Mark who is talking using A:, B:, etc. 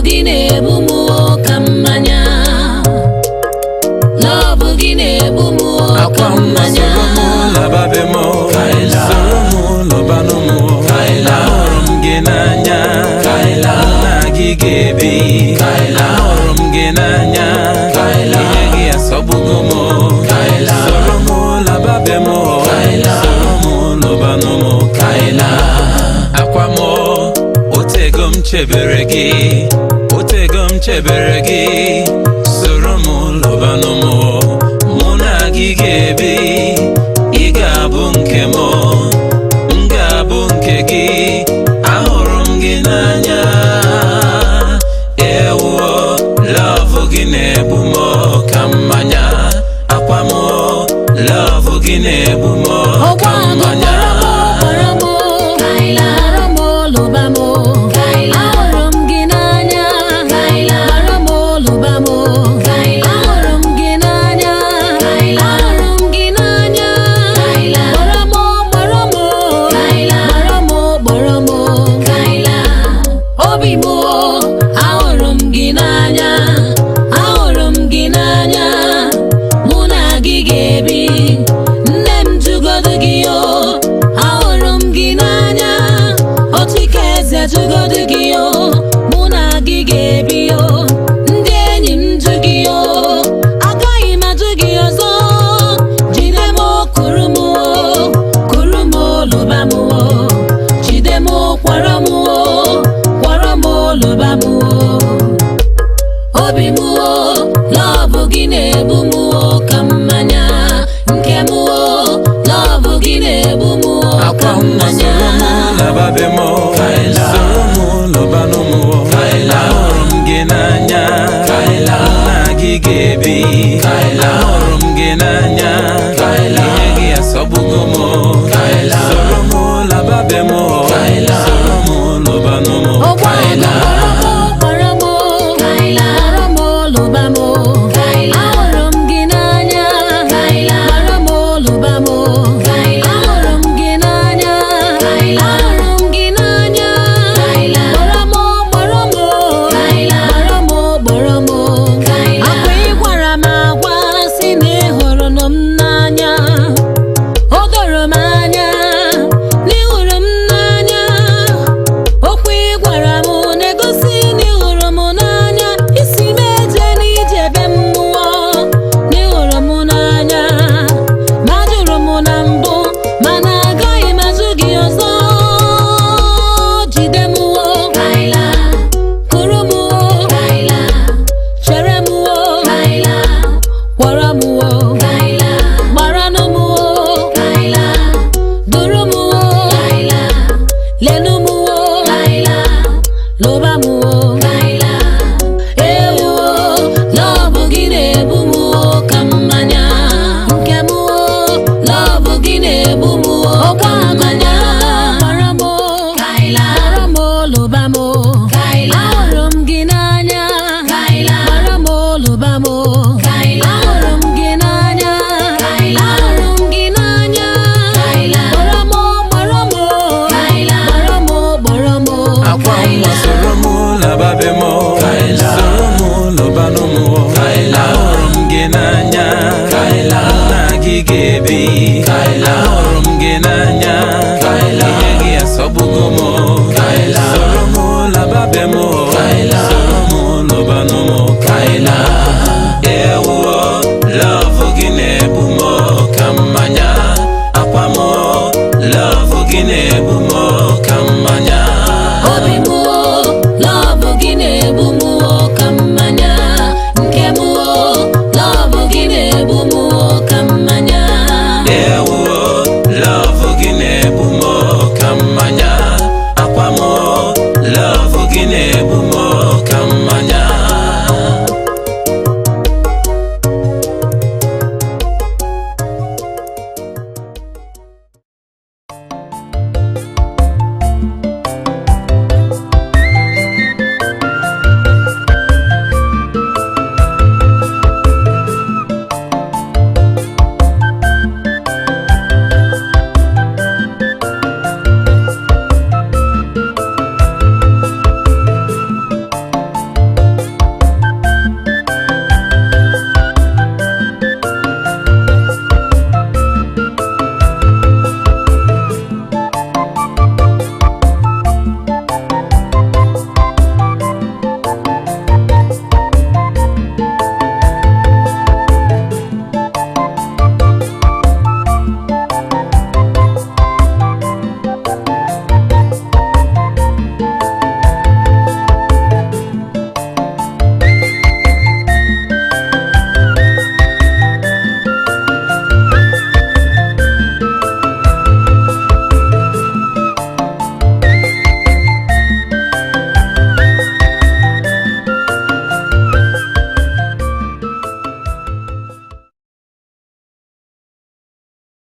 A: gị na-egbu m ka mmanya, love gị na-egbu m ka mmanya.
B: Lababe mo, soro mo, lobanu mo, ahụrụ m gị n'anya, na gị ga-ebi, ahụrụ m gị n'anya, ihe gị asọgbugo mo, soro mo, lababe mo, soro mo, lobanu mo, akwa mo, otego m chebere gị, otego m chebere gị, soro mo, lobanu mo, mụ na gị ga-ebi. Ị ga-abụ nke m, m ga-abụ nke gị, ahụrụ m gị n'anya, ewo, love gị na-egbu m ka mmanya, akwa m, love gị na-egbu m ka mmanya.
A: Ahụrụ m gị n'anya, ahụrụ m gị n'anya, mụ na gị ga-ebi. Nne m jụgodu gị o, ahụrụ m gị n'anya, otu ike eze jụgodu gị o, mụ na gị ga-ebi o. Ndị enyi m jụ gị o, agaghị m ajụ gị ọzọ. Jide m kuru m o, kuru m lụba m o, jide m kwara m o, lụba m o. Obi m o, love gị na-egbu m ka mmanya, nke m o, love gị na-egbu m ka mmanya.
B: Lababe m, soro m, lụbanụ m, ahụrụ m gị n'anya, na gị ga-ebi, ahụrụ m gị n'anya, ihe gị asọgbugo m, soro m, lababe m, soro m, lụbanụ m.
A: Kaila